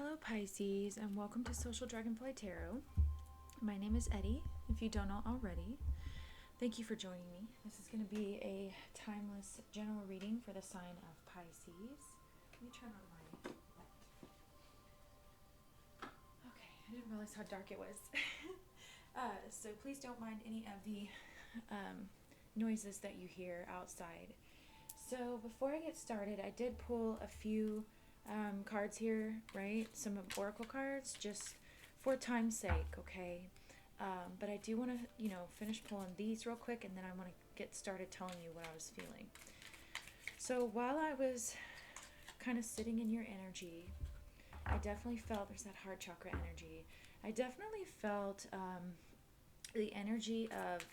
Hello Pisces, and welcome to Social Dragonfly Tarot. My name is Eddie, if you don't know already. Thank you for joining me. This is going to be a timeless general reading for the sign of Pisces. Let me turn on my light. Okay, I didn't realize how dark it was. So please don't mind any of the noises that you hear outside. So before I get started, I did pull a few cards here, right? Some oracle cards, just for time's sake, okay? But I do want to, finish pulling these real quick, and then I want to get started telling you what I was feeling. So while I was kind of sitting in your energy, I definitely felt, there's that heart chakra energy. I definitely felt the energy of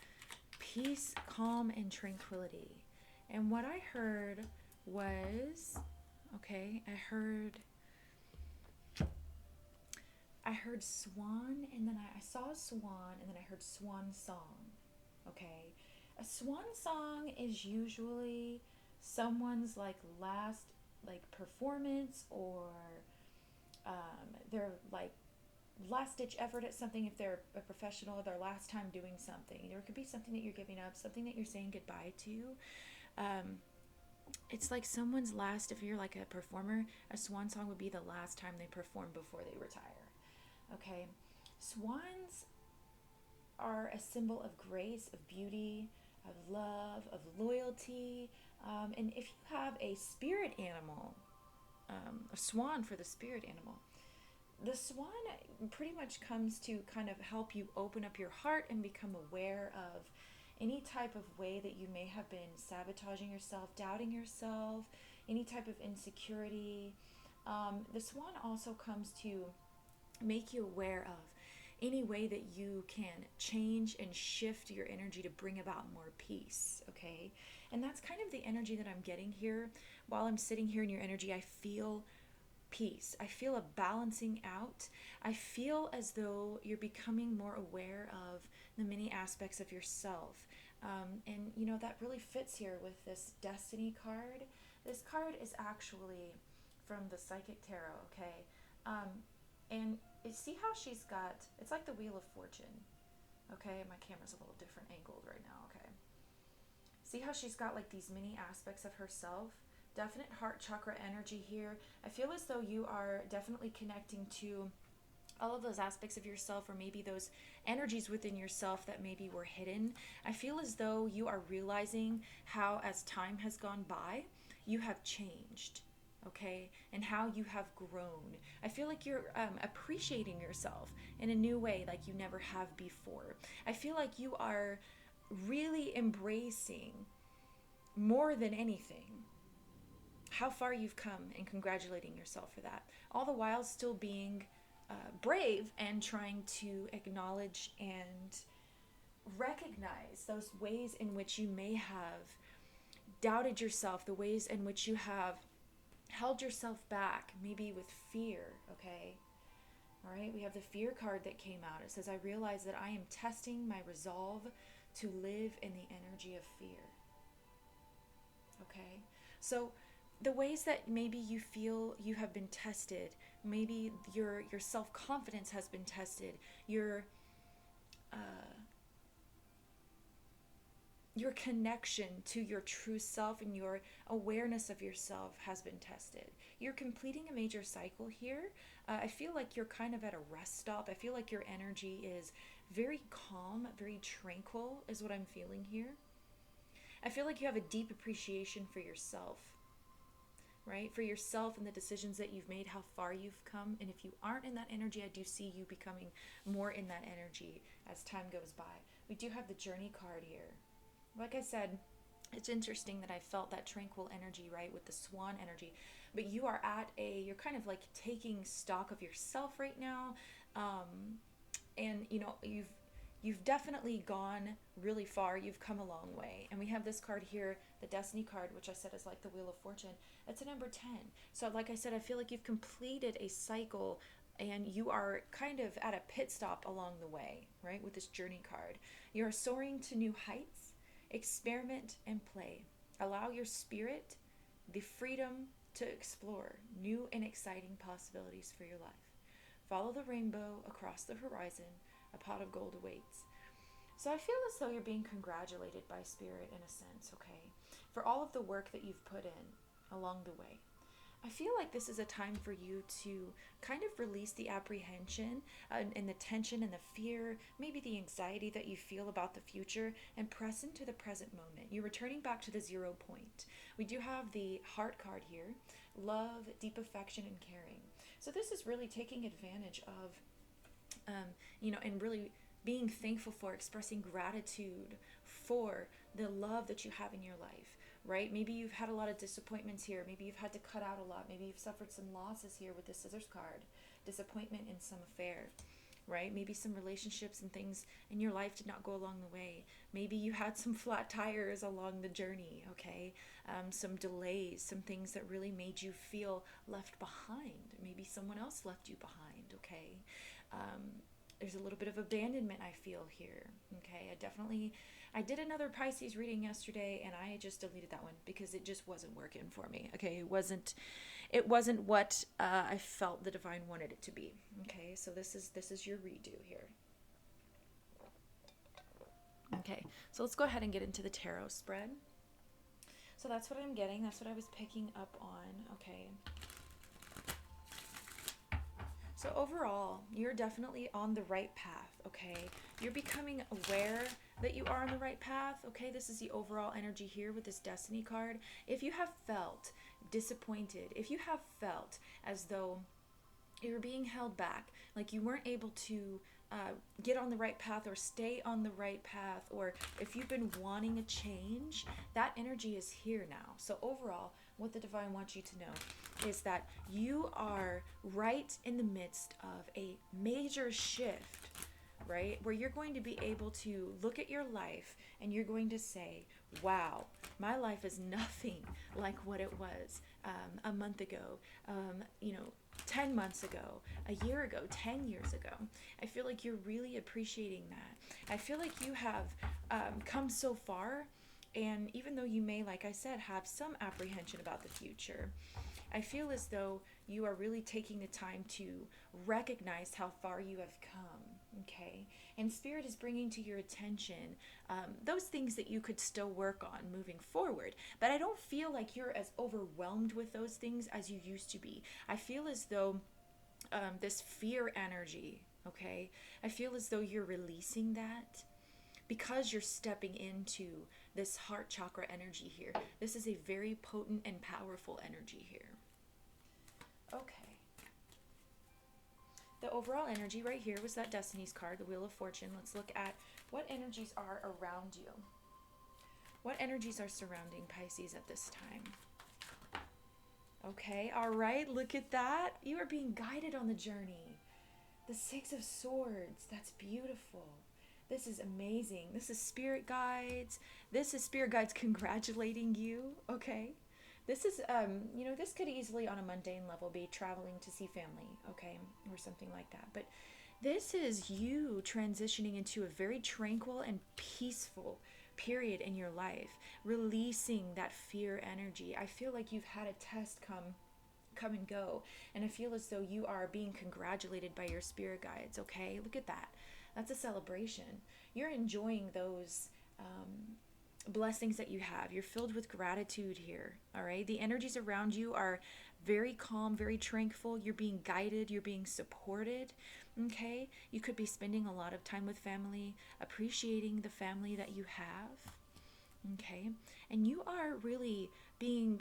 peace, calm, and tranquility. And what I heard was, I heard swan, and then I saw a swan, and then I heard swan song. Okay, a swan song is usually someone's last performance, or their last ditch effort at something. If they're a professional, their last time doing something. There could be something that you're giving up, something that you're saying goodbye to. It's like someone's last, if you're like a performer, a swan song would be the last time they perform before they retire. Okay, swans are a symbol of grace, of beauty, of love, of loyalty. And if you have a spirit animal, a swan for the spirit animal, the swan pretty much comes to kind of help you open up your heart and become aware of any type of way that you may have been sabotaging yourself, doubting yourself, any type of insecurity. The swan also comes to make you aware of any way that you can change and shift your energy to bring about more peace, okay? And that's kind of the energy that I'm getting here. While I'm sitting here in your energy, I feel peace. I feel a balancing out. I feel as though you're becoming more aware of the many aspects of yourself. And that really fits here with this Destiny card. This card is actually from the Psychic Tarot, okay? And see how she's got, it's like the Wheel of Fortune, okay? My camera's a little different angled right now, okay? See how she's got like these many aspects of herself? Definite heart chakra energy here. I feel as though you are definitely connecting to all of those aspects of yourself, or maybe those energies within yourself that maybe were hidden. I feel as though you are realizing how, as time has gone by, you have changed, okay, and how you have grown. I feel like you're appreciating yourself in a new way like you never have before. I feel like you are really embracing, more than anything, how far you've come, and congratulating yourself for that. All the while still being brave and trying to acknowledge and recognize those ways in which you may have doubted yourself, the ways in which you have held yourself back, maybe with fear, okay? All right, we have the fear card that came out. It says, I realize that I am testing my resolve to live in the energy of fear. Okay, so the ways that maybe you feel you have been tested, maybe your self-confidence has been tested, your connection to your true self and your awareness of yourself has been tested. You're completing a major cycle here. I feel like you're kind of at a rest stop. I feel like your energy is very calm, very tranquil is what I'm feeling here. I feel like you have a deep appreciation for yourself, right? For yourself and the decisions that you've made, how far you've come. And if you aren't in that energy, I do see you becoming more in that energy as time goes by. We do have the Journey card here. Like I said, it's interesting that I felt that tranquil energy, right, with the swan energy. But you are you're kind of like taking stock of yourself right now. And you've definitely gone really far. You've come a long way. And we have this card here, the Destiny card, which I said is like the Wheel of Fortune. It's a number 10. So like I said, I feel like you've completed a cycle and you are kind of at a pit stop along the way, right, with this Journey card. You're soaring to new heights. Experiment and play. Allow your spirit the freedom to explore new and exciting possibilities for your life. Follow the rainbow across the horizon. A pot of gold awaits. So I feel as though you're being congratulated by Spirit in a sense, okay, for all of the work that you've put in along the way. I feel like this is a time for you to kind of release the apprehension and the tension and the fear, maybe the anxiety that you feel about the future, and press into the present moment. You're returning back to the 0 point. We do have the heart card here, love, deep affection, and caring. So this is really taking advantage of, and really being thankful for, expressing gratitude for the love that you have in your life, right? Maybe you've had a lot of disappointments here. Maybe you've had to cut out a lot. Maybe you've suffered some losses here with the scissors card, disappointment in some affair, right? Maybe some relationships and things in your life did not go along the way. Maybe you had some flat tires along the journey, okay? Some delays, some things that really made you feel left behind. Maybe someone else left you behind, okay? There's a little bit of abandonment I feel here, okay? I did another Pisces reading yesterday, and I just deleted that one because it just wasn't working for me, okay? It wasn't what I felt the divine wanted it to be, okay? So this is your redo here. Okay, so let's go ahead and get into the tarot spread. So that's what I'm getting. That's what I was picking up on, okay? So overall, you're definitely on the right path, okay? You're becoming aware that you are on the right path, okay? This is the overall energy here with this Destiny card. If you have felt disappointed, if you have felt as though you're being held back, like you weren't able to get on the right path or stay on the right path, or if you've been wanting a change, that energy is here now. So overall, what the divine wants you to know is that you are right in the midst of a major shift, right? Where you're going to be able to look at your life and you're going to say, wow, my life is nothing like what it was a month ago, 10 months ago, a year ago, 10 years ago. I feel like you're really appreciating that. I feel like you have come so far, and even though you may, like I said, have some apprehension about the future, I feel as though you are really taking the time to recognize how far you have come, okay? And Spirit is bringing to your attention those things that you could still work on moving forward. But I don't feel like you're as overwhelmed with those things as you used to be. I feel as though this fear energy, okay? I feel as though you're releasing that because you're stepping into this heart chakra energy here. This is a very potent and powerful energy here. Okay. The overall energy right here was that Destiny's card, the Wheel of Fortune. Let's look at what energies are around you. What energies are surrounding Pisces at this time? Okay, all right, look at that. You are being guided on the journey. The Six of Swords, that's beautiful. This is amazing. This is spirit guides. This is spirit guides congratulating you, okay? This is, this could easily on a mundane level be traveling to see family, okay? Or something like that. But this is you transitioning into a very tranquil and peaceful period in your life, releasing that fear energy. I feel like you've had a test come and go, and I feel as though you are being congratulated by your spirit guides, okay? Look at that. That's a celebration. You're enjoying those blessings that you have. You're filled with gratitude here, all right? The energies around you are very calm, very tranquil. You're being guided. You're being supported, okay? You could be spending a lot of time with family, appreciating the family that you have, okay? And you are really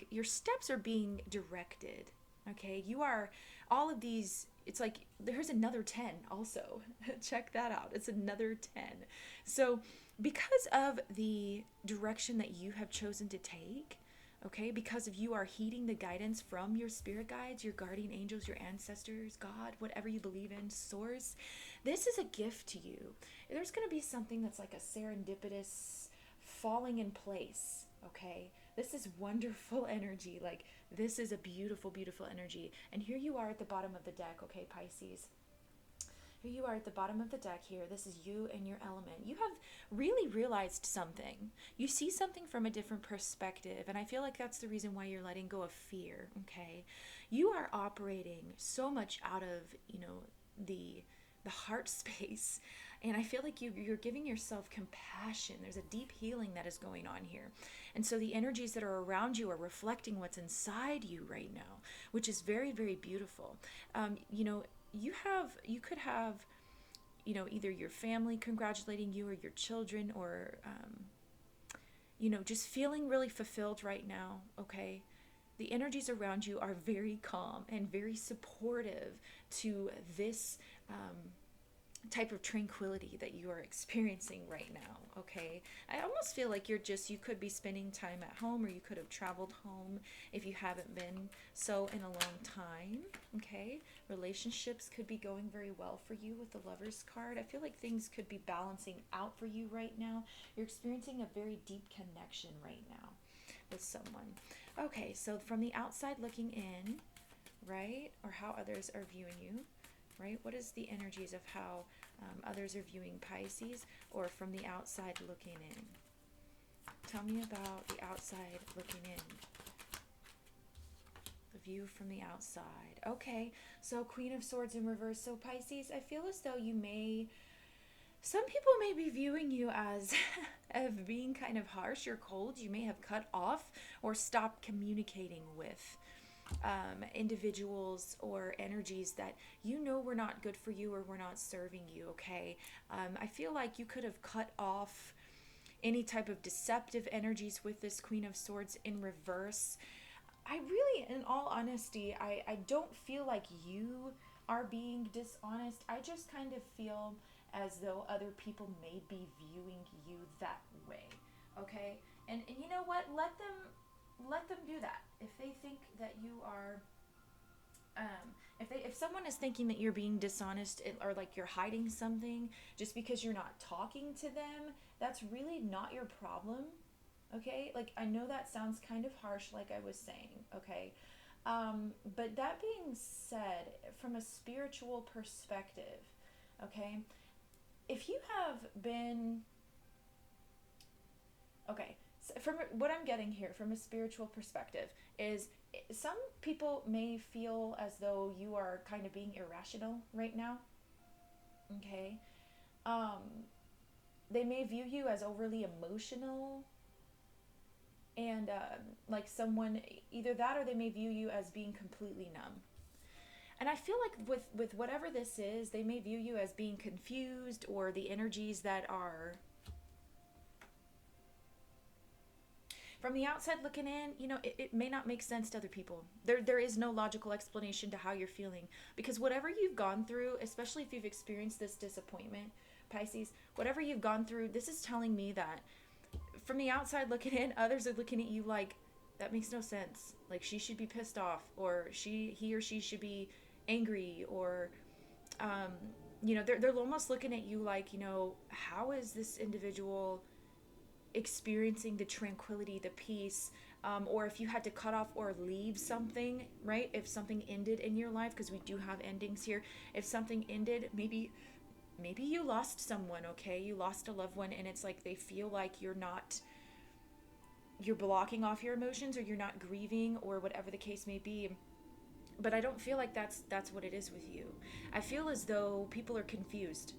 your steps are being directed, okay? You are, all of these, it's like, there's another 10 also. Check that out. It's another 10. So because of the direction that you have chosen to take, okay, because of you are heeding the guidance from your spirit guides, your guardian angels, your ancestors, God, whatever you believe in, source, this is a gift to you. There's going to be something that's like a serendipitous falling in place, okay? This is wonderful energy. Like, this is a beautiful, beautiful energy. And here you are at the bottom of the deck, okay, Pisces. Here you are at the bottom of the deck here. This is you and your element. You have really realized something. You see something from a different perspective, and I feel like that's the reason why you're letting go of fear, okay? You are operating so much out of, the heart space, and I feel like you're giving yourself compassion. There's a deep healing that is going on here, and so the energies that are around you are reflecting what's inside you right now, which is very, very beautiful. You could have, either your family congratulating you or your children, or just feeling really fulfilled right now, okay? The energies around you are very calm and very supportive to this type of tranquility that you are experiencing right now, okay? I almost feel like you could be spending time at home, or you could have traveled home if you haven't been so in a long time, okay? Relationships could be going very well for you with the Lover's card. I feel like things could be balancing out for you right now. You're experiencing a very deep connection right now with someone. Okay, so from the outside looking in, right, or how others are viewing you, right? What is the energies of how others are viewing Pisces, or from the outside looking in? Tell me about the outside looking in. The view from the outside. Okay, so Queen of Swords in reverse. So Pisces, I feel as though some people may be viewing you as of being kind of harsh or cold. You may have cut off or stopped communicating with individuals or energies that were not good for you or were not serving you, okay? I feel like you could have cut off any type of deceptive energies with this Queen of Swords in reverse. I really, in all honesty, I don't feel like you are being dishonest. I just kind of feel as though other people may be viewing you that way, okay? And you know what? Let them do that. If they think that you are, if someone is thinking that you're being dishonest, or like you're hiding something just because you're not talking to them, that's really not your problem, okay? Like, I know that sounds kind of harsh, like I was saying, okay? But that being said, from a spiritual perspective, okay, if you have been, okay, so from what I'm getting here from a spiritual perspective is, some people may feel as though you are kind of being irrational right now, okay? Um, they may view you as overly emotional, and like someone, either that, or they may view you as being completely numb. And I feel like with whatever this is, they may view you as being confused, or the energies that are from the outside looking in, it may not make sense to other people. There is no logical explanation to how you're feeling, because whatever you've gone through, especially if you've experienced this disappointment, Pisces, whatever you've gone through, this is telling me that from the outside looking in, others are looking at you like, that makes no sense. Like, she should be pissed off, or he or she should be angry, or they're almost looking at you like, how is this individual experiencing the tranquility, the peace, or if you had to cut off or leave something, right? If something ended in your life, because we do have endings here. If something ended, maybe you lost someone, okay? You lost a loved one, and it's like they feel like you're blocking off your emotions, or you're not grieving, or whatever the case may be. But I don't feel like that's what it is with you. I feel as though people are confused,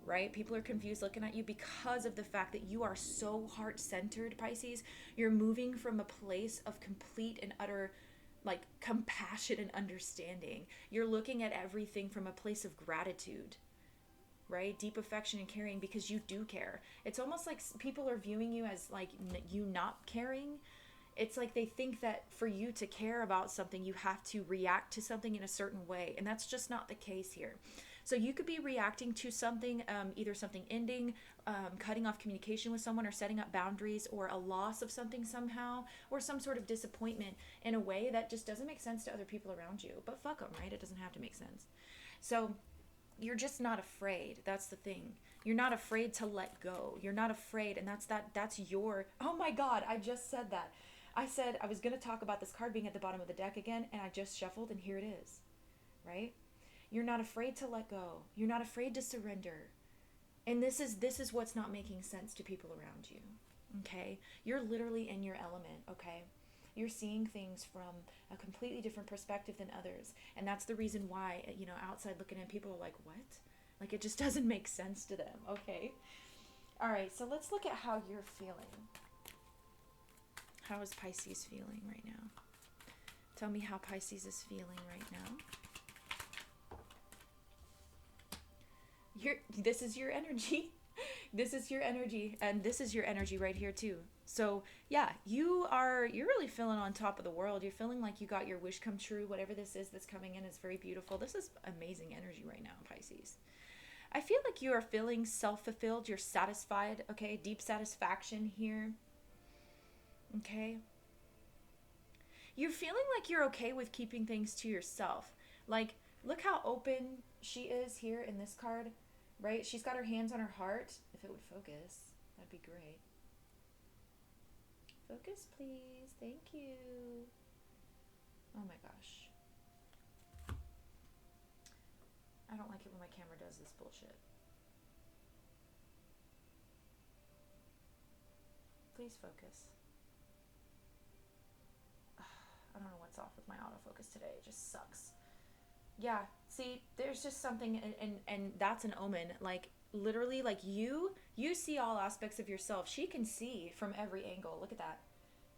right? People are confused looking at you because of the fact that you are so heart-centered, Pisces. You're moving from a place of complete and utter, like, compassion and understanding. You're looking at everything from a place of gratitude, right? Deep affection and caring, because you do care. It's almost like people are viewing you as like you not caring. It's like they think that for you to care about something, you have to react to something in a certain way, and that's just not the case here. So you could be reacting to something, either something ending, cutting off communication with someone, or setting up boundaries, or a loss of something somehow, or some sort of disappointment in a way that just doesn't make sense to other people around you. But fuck them, right? It doesn't have to make sense. So you're just not afraid. That's the thing. You're not afraid to let go. You're not afraid, and that's your, oh my God, I just said that. I said I was going to talk about this card being at the bottom of the deck again, and I just shuffled, and here it is, right? You're not afraid to let go. You're not afraid to surrender. And this is what's not making sense to people around you. Okay? You're literally in your element, okay? You're seeing things from a completely different perspective than others. And that's the reason why, outside looking in, people are like, what? Like, it just doesn't make sense to them, okay? All right, so let's look at how you're feeling. How is Pisces feeling right now? Tell me how Pisces is feeling right now. This is your energy. This is your energy, and this is your energy right here too. So yeah, you're really feeling on top of the world. You're feeling like you got your wish come true. Whatever this is that's coming in is very beautiful. This is amazing energy right now, Pisces. I feel like you are feeling self-fulfilled. You're satisfied, okay? Deep satisfaction here. Okay? You're feeling like you're okay with keeping things to yourself. Like, look how open she is here in this card, right? She's got her hands on her heart. If it would focus, that'd be great. Focus, please. Thank you. Oh my gosh. I don't like it when my camera does this bullshit. Please focus. I don't know what's off with my autofocus today. It just sucks. Yeah, see, there's just something, and that's an omen. Like, literally, like, you see all aspects of yourself. She can see from every angle. Look at that.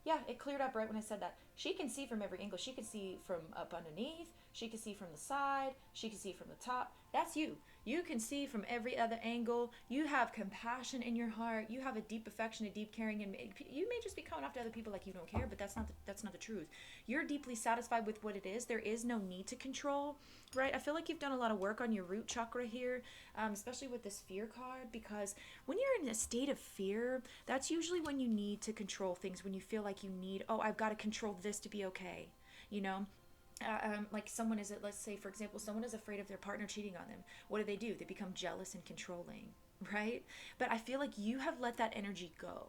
Yeah, it cleared up right when I said that. She can see from every angle. She can see from up underneath. She can see from the side. She can see from the top. That's you. You can see from every other angle. You have compassion in your heart. You have a deep affection, a deep caring, and you may just be coming off to other people like you don't care, but that's not the truth. You're deeply satisfied with what it is. There is no need to control, right? I feel like you've done a lot of work on your root chakra here, especially with this fear card, because when you're in a state of fear, that's usually when you need to control things, when you feel like you need, oh, I've got to control this to be okay, you know? Like someone is, let's say, for example, someone is afraid of their partner cheating on them. What do? They become jealous and controlling, right? But I feel like you have let that energy go.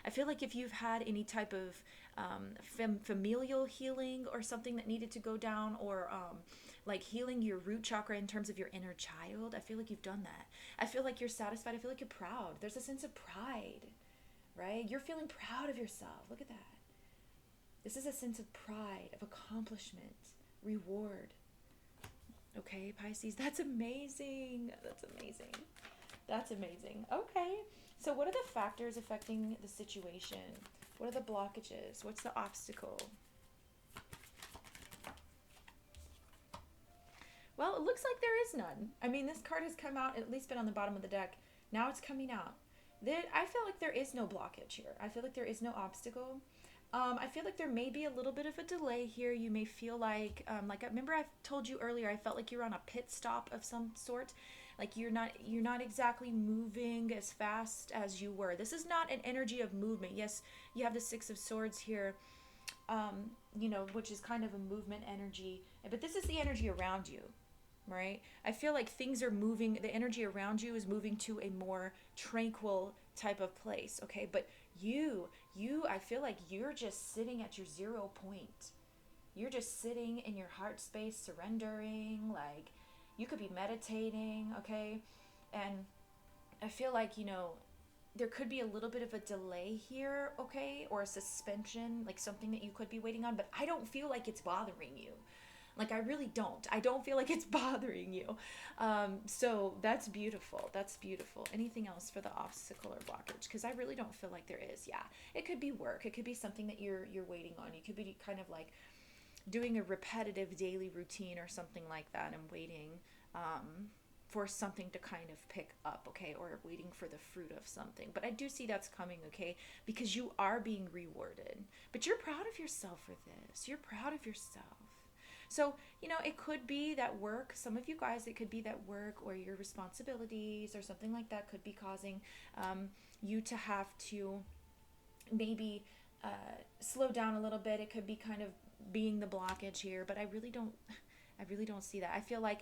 I feel like if you've had any type of familial healing or something that needed to go down, or like healing your root chakra in terms of your inner child, I feel like you've done that. I feel like you're satisfied. I feel like you're proud. There's a sense of pride, right? You're feeling proud of yourself. Look at that. This is a sense of pride, of accomplishment, reward. Okay, Pisces, that's amazing. That's amazing. That's amazing. Okay, so what are the factors affecting the situation? What are the blockages? What's the obstacle? Well, it looks like there is none. I mean, this card has come out, at least been on the bottom of the deck. Now it's coming out. I feel like there is no blockage here. I feel like there is no obstacle. I feel like there may be a little bit of a delay here. You may feel like I remember I told you earlier, I felt like you're on a pit stop of some sort. Like you're not exactly moving as fast as you were. This is not an energy of movement. Yes, you have the Six of Swords here, which is kind of a movement energy. But this is the energy around you, right? I feel like things are moving. The energy around you is moving to a more tranquil type of place, okay? But I feel like you're just sitting at your 0 point. You're just sitting in your heart space, surrendering. Like, you could be meditating, okay? And I feel like, there could be a little bit of a delay here, okay? Or a suspension, like something that you could be waiting on, but I don't feel like it's bothering you. Like, I really don't. I don't feel like it's bothering you. So that's beautiful. That's beautiful. Anything else for the obstacle or blockage? Because I really don't feel like there is. Yeah, it could be work. It could be something that you're waiting on. You could be kind of like doing a repetitive daily routine or something like that and waiting for something to kind of pick up, okay? Or waiting for the fruit of something. But I do see that's coming, okay? Because you are being rewarded. But you're proud of yourself for this. You're proud of yourself. So, it could be that work. Some of you guys, it could be that work or your responsibilities or something like that could be causing you to have to maybe slow down a little bit. It could be kind of being the blockage here, but I really don't see that. I feel like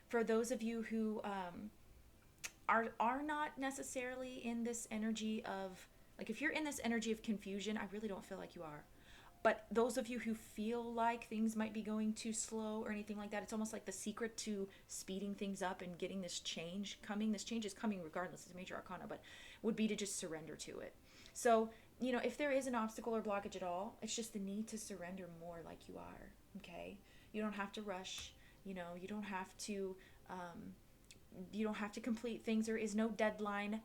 for those of you who are not necessarily in this energy of, like, if you're in this energy of confusion, I really don't feel like you are. But those of you who feel like things might be going too slow or anything like that, it's almost like the secret to speeding things up and getting this change coming. This change is coming regardless. It's a major arcana, but would be to just surrender to it. So, if there is an obstacle or blockage at all, it's just the need to surrender more like you are, okay? You don't have to rush, you don't have to complete things. There is no deadline.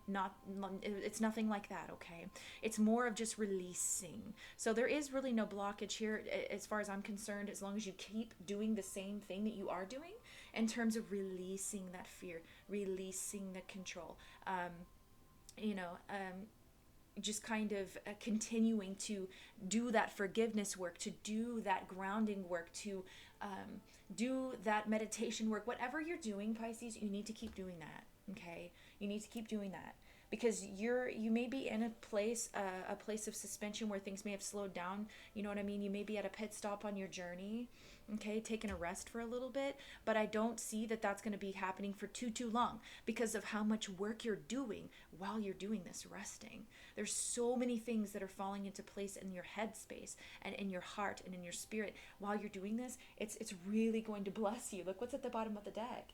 It's nothing like that, okay? It's more of just releasing. So there is really no blockage here as far as I'm concerned, as long as you keep doing the same thing that you are doing in terms of releasing that fear, releasing the control. Just kind of continuing to do that forgiveness work, to do that grounding work, to do that meditation work. Whatever you're doing, Pisces, you need to keep doing that, okay? You need to keep doing that, because you may be in a place of suspension where things may have slowed down. You know what I mean? You may be at a pit stop on your journey, okay, taking a rest for a little bit, but I don't see that that's going to be happening for too long because of how much work you're doing while you're doing this resting. There's so many things that are falling into place in your headspace and in your heart and in your spirit while you're doing this. It's really going to bless you. Look what's at the bottom of the deck.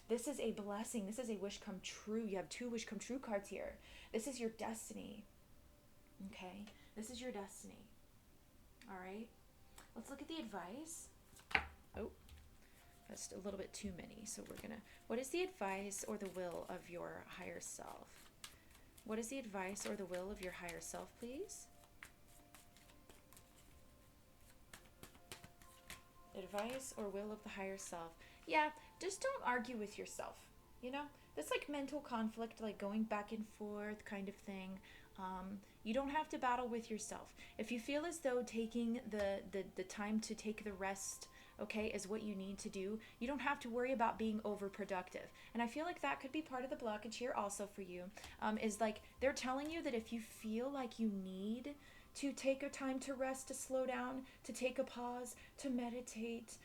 This is a blessing. This is a wish come true. You have 2 wish come true cards here. This is your destiny. Okay? This is your destiny. All right? Let's look at the advice. Oh, that's a little bit too many. So we're going to... What is the advice or the will of your higher self? What is the advice or the will of your higher self, please? Advice or will of the higher self. Yeah, just don't argue with yourself. That's like mental conflict, like going back and forth kind of thing. You don't have to battle with yourself. If you feel as though taking the time to take the rest, okay, is what you need to do, you don't have to worry about being overproductive. And I feel like that could be part of the blockage here also for you, is like they're telling you that if you feel like you need to take a time to rest, to slow down, to take a pause, to meditate,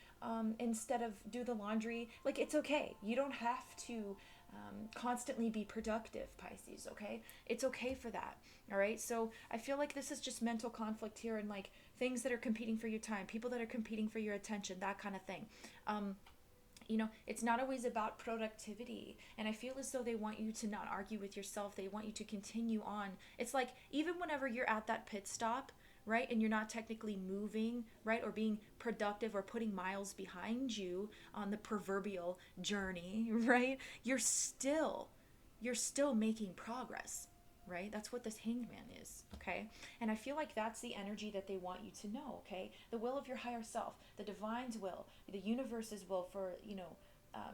instead of do the laundry, like it's okay. You don't have to constantly be productive, Pisces, okay? It's okay for that, all right? So I feel like this is just mental conflict here, and like things that are competing for your time, people that are competing for your attention, that kind of thing. It's not always about productivity. And I feel as though they want you to not argue with yourself. They want you to continue on. It's like even whenever you're at that pit stop, right, and you're not technically moving, right, or being productive or putting miles behind you on the proverbial journey, right, you're still making progress, right? That's what this Hanged Man is, okay? And I feel like that's the energy that they want you to know, okay? The will of your higher self, the divine's will, the universe's will for,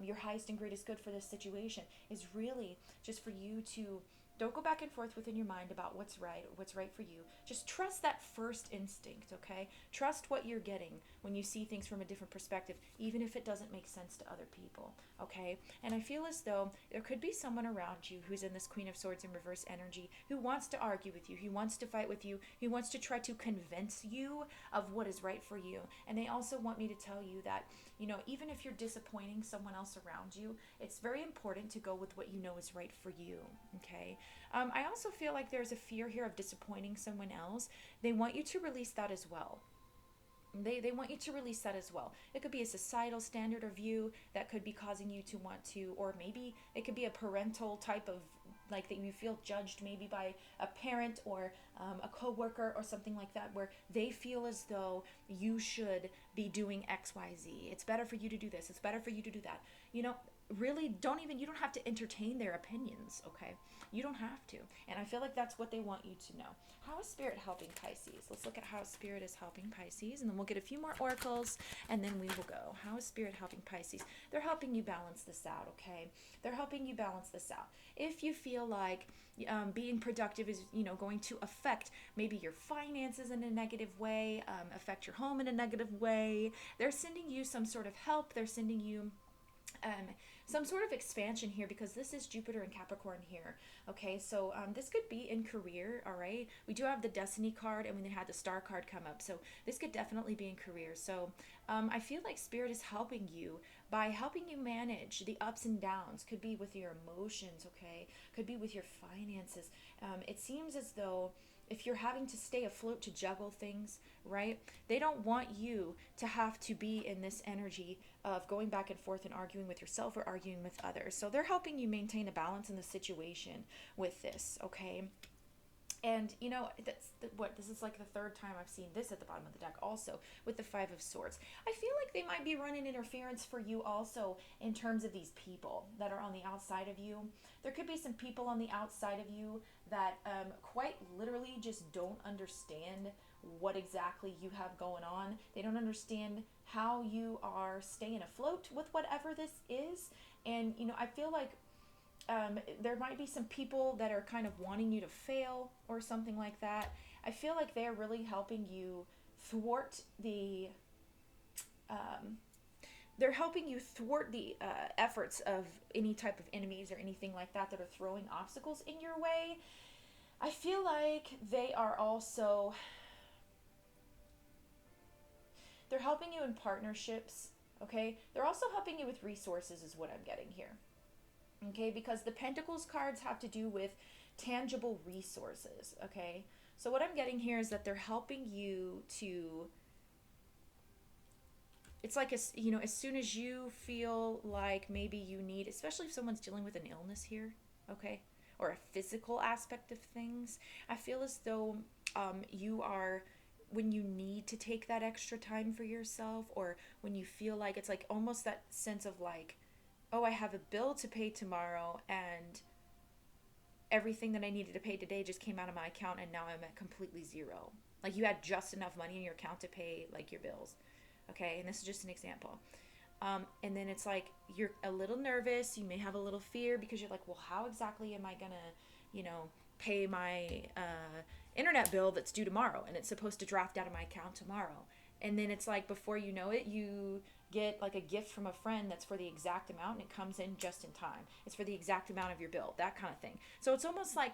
your highest and greatest good for this situation is really just for you to don't go back and forth within your mind about what's right for you. Just trust that first instinct, okay? Trust what you're getting when you see things from a different perspective, even if it doesn't make sense to other people, okay? And I feel as though there could be someone around you who's in this Queen of Swords in reverse energy who wants to argue with you, who wants to fight with you, who wants to try to convince you of what is right for you. And they also want me to tell you that, even if you're disappointing someone else around you, it's very important to go with what you know is right for you, okay? I also feel like there's a fear here of disappointing someone else. They want you to release that as well. They want you to release that as well. It could be a societal standard or view that could be causing you to want to, or maybe it could be a parental type of, like that you feel judged maybe by a parent or a coworker or something like that, where they feel as though you should be doing X, Y, Z. It's better for you to do this. It's better for you to do that. Really you don't have to entertain their opinions, okay? You don't have to. And I feel like that's what they want you to know. How is Spirit helping Pisces? Let's look at how Spirit is helping Pisces, and then we'll get a few more oracles, and then we will go. How is Spirit helping Pisces? They're helping you balance this out, okay? They're helping you balance this out. If you feel like being productive is, going to affect maybe your finances in a negative way, affect your home in a negative way, they're sending you some sort of help. They're sending you some sort of expansion here, because this is Jupiter and Capricorn here. Okay, so this could be in career, all right? We do have the Destiny card, and we had the Star card come up. So this could definitely be in career. So I feel like Spirit is helping you by helping you manage the ups and downs. Could be with your emotions, okay? Could be with your finances. It seems as though if you're having to stay afloat to juggle things, right? They don't want you to have to be in this energy of going back and forth and arguing with yourself or arguing with others. So they're helping you maintain a balance in the situation with this, okay? And this is like the third time I've seen this at the bottom of the deck also with the Five of Swords. I feel like they might be running interference for you also in terms of these people that are on the outside of you. There could be some people on the outside of you that quite literally just don't understand what exactly you have going on. They don't understand how you are staying afloat with whatever this is. And, I feel like there might be some people that are kind of wanting you to fail or something like that. I feel like they're really helping you thwart the efforts of any type of enemies or anything like that are throwing obstacles in your way. I feel like they are also, they're helping you in partnerships, okay? They're also helping you with resources is what I'm getting here. Okay, because the Pentacles cards have to do with tangible resources, okay? So what I'm getting here is that they're helping you to, it's like, as soon as you feel like maybe you need, especially if someone's dealing with an illness here, okay, or a physical aspect of things, I feel as though you are, when you need to take that extra time for yourself, or when you feel like it's like almost that sense of like, oh, I have a bill to pay tomorrow and everything that I needed to pay today just came out of my account and now I'm at completely zero. Like you had just enough money in your account to pay like your bills. Okay, and this is just an example. And then it's like you're a little nervous, you may have a little fear because you're like, well, how exactly am I gonna, pay my internet bill that's due tomorrow and it's supposed to draft out of my account tomorrow. And then it's like before you know it, you get like a gift from a friend that's for the exact amount and it comes in just in time. It's for the exact amount of your bill, that kind of thing. So it's almost like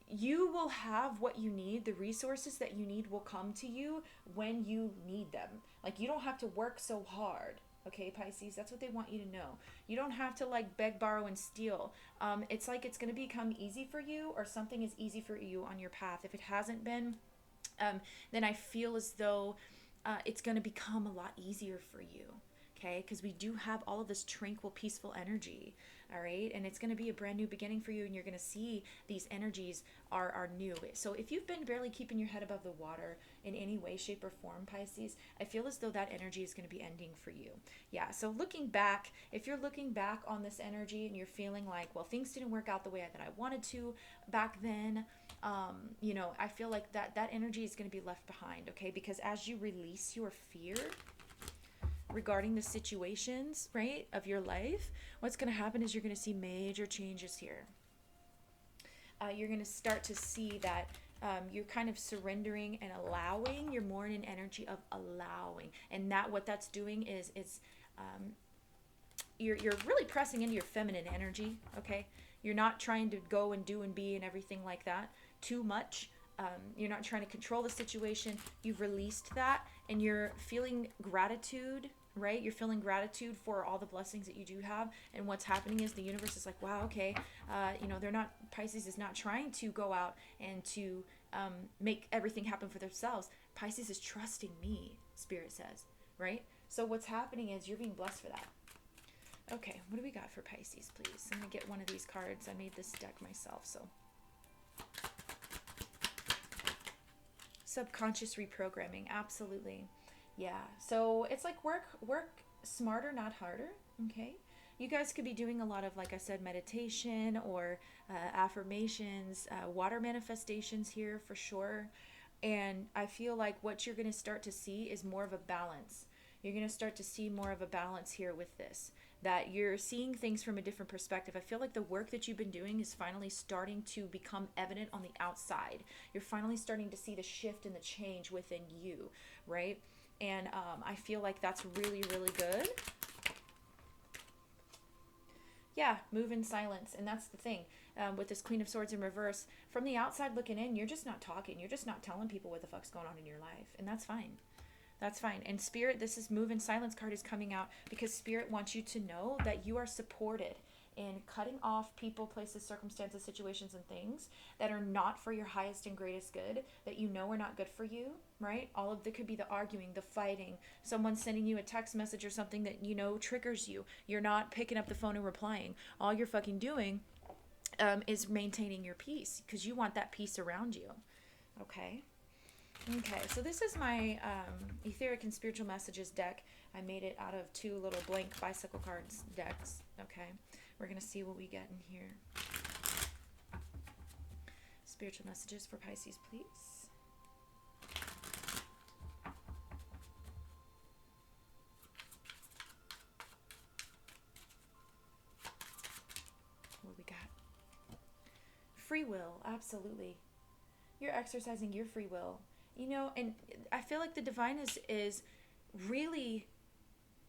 you will have what you need. The resources that you need will come to you when you need them. Like you don't have to work so hard. Okay, Pisces, that's what they want you to know. You don't have to like beg, borrow, and steal. It's like it's going to become easy for you, or something is easy for you on your path. If it hasn't been, then I feel as though it's going to become a lot easier for you, okay? Because we do have all of this tranquil, peaceful energy, all right? And it's going to be a brand new beginning for you, and you're going to see these energies are new. So if you've been barely keeping your head above the water in any way, shape, or form, Pisces, I feel as though that energy is going to be ending for you. Yeah, so looking back, if you're looking back on this energy and you're feeling like, well, things didn't work out the way that I wanted to back then, I feel like that energy is going to be left behind, okay? Because as you release your fear regarding the situations, right, of your life, what's going to happen is you're going to see major changes here. You're going to start to see that you're kind of surrendering and allowing. You're more in an energy of allowing, and what that's doing is you're really pressing into your feminine energy, okay? You're not trying to go and do and be and everything like that too much. You're not trying to control the situation. You've released that and you're feeling gratitude, right? You're feeling gratitude for all the blessings that you do have. And what's happening is the universe is like, wow, okay, Pisces is not trying to go out and to make everything happen for themselves. Pisces is trusting me, Spirit says, right? So what's happening is you're being blessed for that. Okay, what do we got for Pisces, please? I'm going to get one of these cards. I made this deck myself, so. Subconscious reprogramming, absolutely. Yeah, so it's like work smarter, not harder, okay? You guys could be doing a lot of, like I said, meditation or affirmations, water manifestations here for sure. And I feel like what you're going to start to see is more of a balance. You're going to start to see more of a balance here with this, that you're seeing things from a different perspective. I feel like the work that you've been doing is finally starting to become evident on the outside. You're finally starting to see the shift and the change within you, right? And I feel like that's really, really good. Yeah, move in silence. And that's the thing with this Queen of Swords in reverse. From the outside looking in, you're just not talking. You're just not telling people what the fuck's going on in your life. And that's fine. That's fine. And Spirit, this is move in silence card is coming out because Spirit wants you to know that you are supported in cutting off people, places, circumstances, situations, and things that are not for your highest and greatest good, that you know are not good for you, right? All of the could be the arguing, the fighting, someone sending you a text message or something that you know triggers you. You're not picking up the phone and replying. All you're fucking doing is maintaining your peace because you want that peace around you. Okay. Okay, so this is my etheric and spiritual messages deck. I made it out of 2 little blank bicycle cards decks. Okay, we're gonna see what we get in here. Spiritual messages for Pisces, please. What we got? Free will, absolutely. You're exercising your free will. You know, and I feel like the divine is really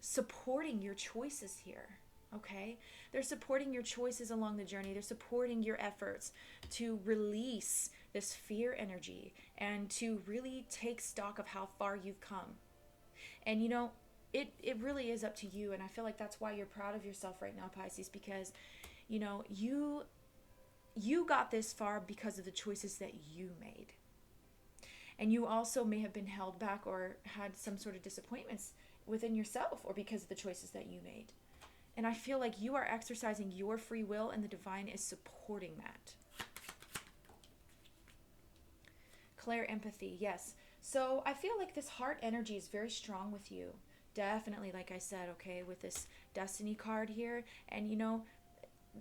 supporting your choices here. Okay? They're supporting your choices along the journey. They're supporting your efforts to release this fear energy and to really take stock of how far you've come. And you know, it really is up to you, and I feel like that's why you're proud of yourself right now, Pisces, because you know, you got this far because of the choices that you made. And you also may have been held back or had some sort of disappointments within yourself or because of the choices that you made. And I feel like you are exercising your free will and the divine is supporting that. Claire empathy, yes. So I feel like this heart energy is very strong with you. Definitely, like I said, okay, with this destiny card here. And you know,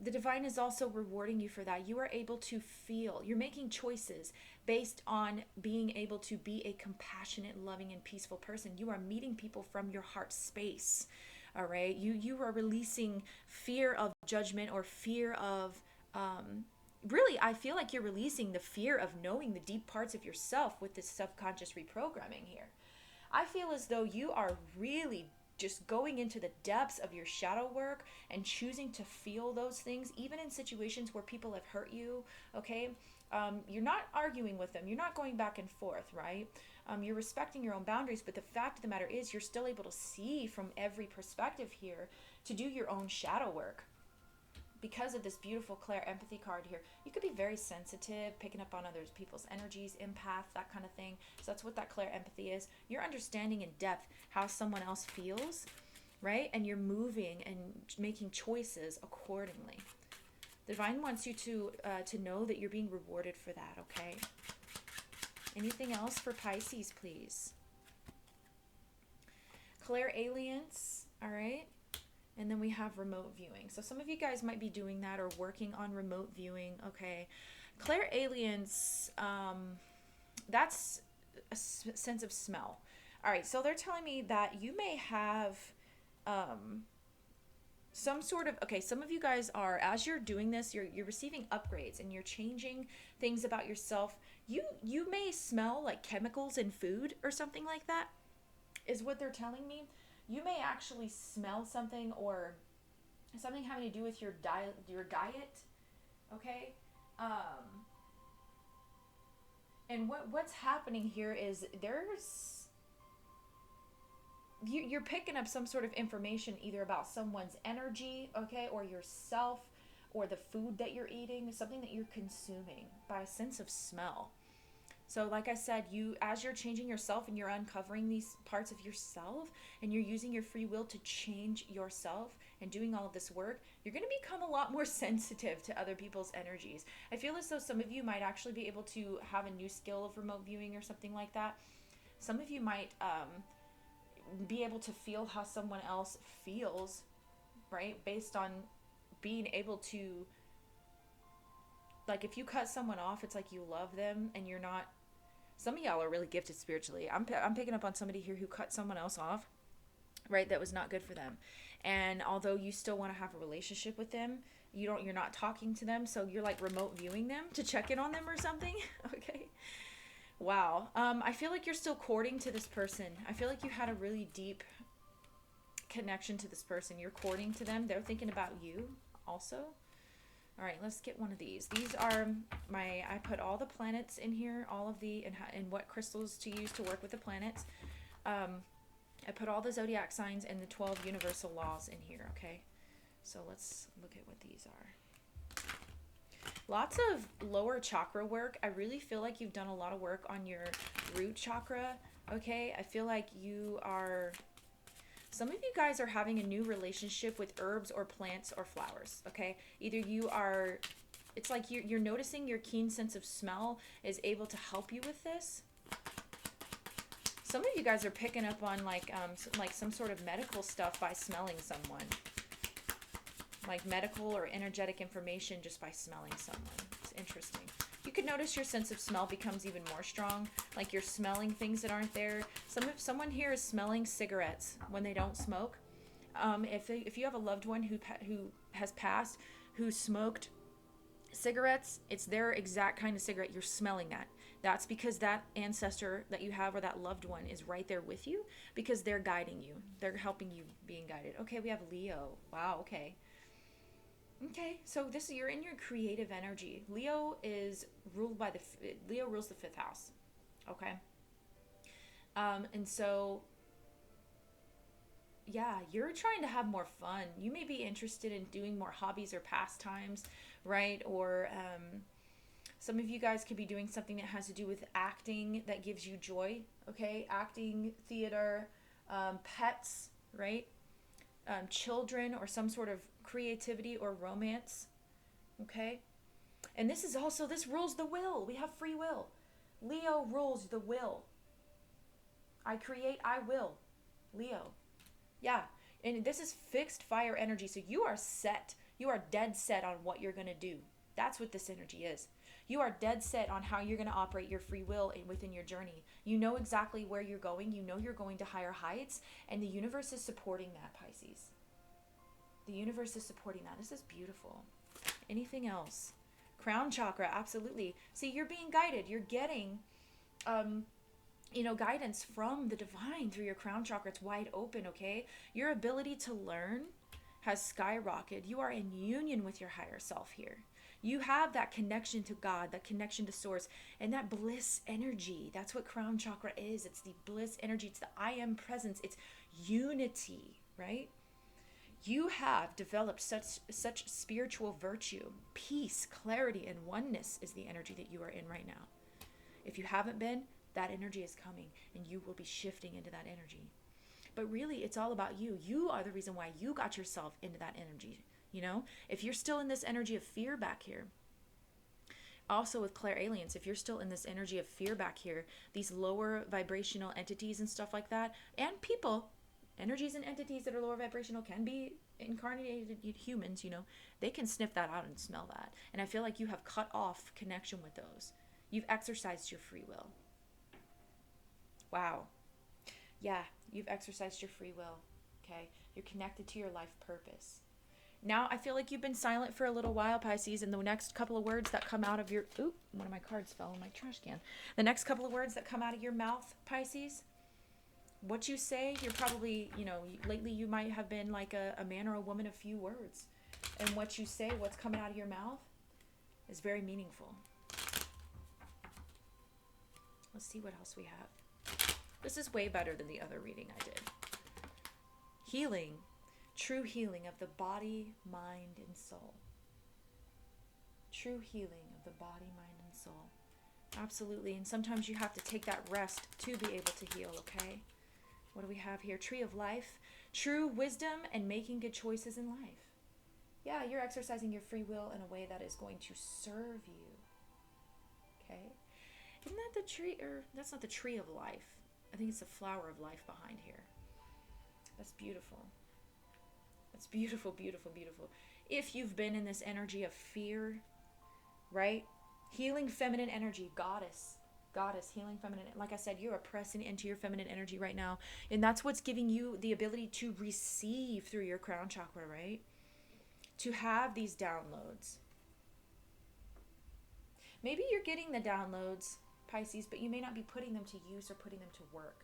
the divine is also rewarding you for that. You are able to feel, you're making choices based on being able to be a compassionate, loving, and peaceful person. You are meeting people from your heart space. All right. You are releasing fear of judgment or fear of, really, I feel like you're releasing the fear of knowing the deep parts of yourself with this subconscious reprogramming here. I feel as though you are really just going into the depths of your shadow work and choosing to feel those things, even in situations where people have hurt you, okay? You're not arguing with them. You're not going back and forth, right? You're respecting your own boundaries, but the fact of the matter is you're still able to see from every perspective here to do your own shadow work. Because of this beautiful Claire empathy card here, you could be very sensitive, picking up on other people's energies, empath, that kind of thing. So that's what that Claire empathy is. You're understanding in depth how someone else feels, right? And you're moving and making choices accordingly. The divine wants you to know that you're being rewarded for that, okay? Anything else for Pisces, please? Claire aliens, all right? And then we have remote viewing. So some of you guys might be doing that or working on remote viewing. Okay. Claire aliens, that's a sense of smell. All right. So they're telling me that you may have some sort of, okay, some of you guys are, as you're doing this, you're receiving upgrades and you're changing things about yourself. You may smell like chemicals in food or something like that, is what they're telling me. You may actually smell something or something having to do with your diet, okay? And what's happening here is you're picking up some sort of information either about someone's energy, okay, or yourself, or the food that you're eating, something that you're consuming by a sense of smell. So like I said, as you're changing yourself and you're uncovering these parts of yourself and you're using your free will to change yourself and doing all of this work, you're going to become a lot more sensitive to other people's energies. I feel as though some of you might actually be able to have a new skill of remote viewing or something like that. Some of you might be able to feel how someone else feels, right? Based on being able to, like if you cut someone off, it's like you love them and you're not. Some of y'all are really gifted spiritually. I'm picking up on somebody here who cut someone else off, right? That was not good for them. And although you still want to have a relationship with them, you're not talking to them. So you're like remote viewing them to check in on them or something. Okay. Wow. I feel like you're still courting to this person. I feel like you had a really deep connection to this person. You're courting to them. They're thinking about you also. All right, let's get one of these. These are I put all the planets in here, all of and what crystals to use to work with the planets. I put all the zodiac signs and the 12 universal laws in here, okay? So let's look at what these are. Lots of lower chakra work. I really feel like you've done a lot of work on your root chakra. Okay, I feel like some of you guys are having a new relationship with herbs or plants or flowers. Okay, either it's like you're noticing your keen sense of smell is able to help you with this. Some of you guys are picking up on like some sort of medical stuff by smelling someone. Like medical or energetic information just by smelling someone. It's interesting. You could notice your sense of smell becomes even more strong. Like you're smelling things that aren't there. Someone here is smelling cigarettes when they don't smoke. If you have a loved one who has passed, who smoked cigarettes, it's their exact kind of cigarette. You're smelling that. That's because that ancestor that you have or that loved one is right there with you because they're guiding you. They're helping you being guided. Okay, we have Leo. Wow, okay. Okay, so you're in your creative energy. Leo rules the fifth house. Okay. And so yeah, you're trying to have more fun. You may be interested in doing more hobbies or pastimes, right? Or some of you guys could be doing something that has to do with acting that gives you joy. Okay, acting, theater, pets, right? Children, or some sort of creativity or romance. Okay, and this rules the will. We have free will. Leo rules the will. I create, I will. Leo. Yeah, and this is fixed fire energy. So you are set. You are dead set on what you're going to do. That's what this energy is. You are dead set on how you're going to operate your free will within your journey. You know exactly where you're going. You know you're going to higher heights, and the universe is supporting that, Pisces. The universe is supporting that. This is beautiful. Anything else? Crown chakra, absolutely. See, you're being guided. You're getting, guidance from the divine through your crown chakra. It's wide open, okay? Your ability to learn has skyrocketed. You are in union with your higher self here. You have that connection to God, that connection to source, and that bliss energy. That's what crown chakra is. It's the bliss energy. It's the I am presence. It's unity, right? You have developed such spiritual virtue. Peace, clarity, and oneness is the energy that you are in right now. If you haven't been, that energy is coming, and you will be shifting into that energy. But really, it's all about you. You are the reason why you got yourself into that energy. You know, if you're still in this energy of fear back here, also with Claire aliens, if you're still in this energy of fear back here, these lower vibrational entities and stuff like that, and people, energies and entities that are lower vibrational can be incarnated humans, they can sniff that out and smell that. And I feel like you have cut off connection with those. You've exercised your free will. Wow. Yeah, you've exercised your free will. Okay. You're connected to your life purpose. Now, I feel like you've been silent for a little while, Pisces, and the next couple of words that come out of your... Ooh, one of my cards fell in my trash can. The next couple of words that come out of your mouth, Pisces, what you say, you're probably, lately you might have been like a man or a woman of few words. And what you say, what's coming out of your mouth, is very meaningful. Let's see what else we have. This is way better than the other reading I did. Healing. True healing of the body, mind, and soul. True healing of the body, mind, and soul. Absolutely. And sometimes you have to take that rest to be able to heal, okay? What do we have here? Tree of life. True wisdom and making good choices in life. Yeah, you're exercising your free will in a way that is going to serve you. Okay? Isn't that the tree? Or that's not the tree of life. I think it's the flower of life behind here. That's beautiful. That's beautiful, beautiful, beautiful. If you've been in this energy of fear, right? Healing feminine energy, goddess, healing feminine. Like I said, you are pressing into your feminine energy right now. And that's what's giving you the ability to receive through your crown chakra, right? To have these downloads. Maybe you're getting the downloads, Pisces, but you may not be putting them to use or putting them to work.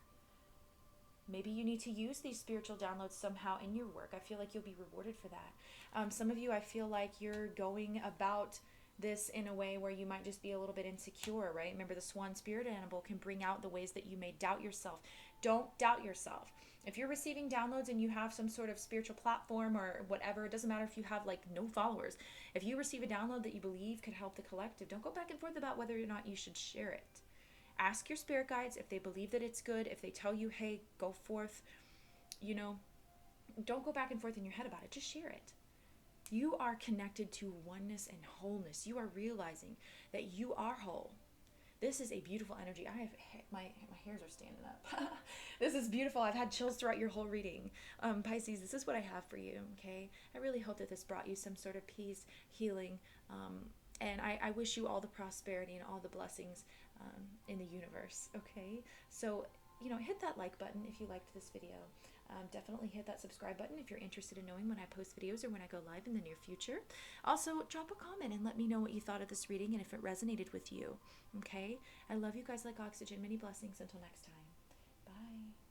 Maybe you need to use these spiritual downloads somehow in your work. I feel like you'll be rewarded for that. Some of you, I feel like you're going about this in a way where you might just be a little bit insecure, right? Remember, the swan spirit animal can bring out the ways that you may doubt yourself. Don't doubt yourself. If you're receiving downloads and you have some sort of spiritual platform or whatever, it doesn't matter if you have like no followers. If you receive a download that you believe could help the collective, don't go back and forth about whether or not you should share it. Ask your spirit guides if they believe that it's good, if they tell you, hey, go forth, you know, don't go back and forth in your head about it. Just share it. You are connected to oneness and wholeness. You are realizing that you are whole. This is a beautiful energy. I have my hairs are standing up. This is beautiful. I've had chills throughout your whole reading. Pisces, this is what I have for you, okay? I really hope that this brought you some sort of peace, healing, and I wish you all the prosperity and all the blessings in the universe, okay? So, you know, hit that like button if you liked this video. Definitely hit that subscribe button if you're interested in knowing when I post videos or when I go live in the near future. Also, drop a comment and let me know what you thought of this reading and if it resonated with you. Okay? I love you guys like oxygen. Many blessings. Until next time. Bye.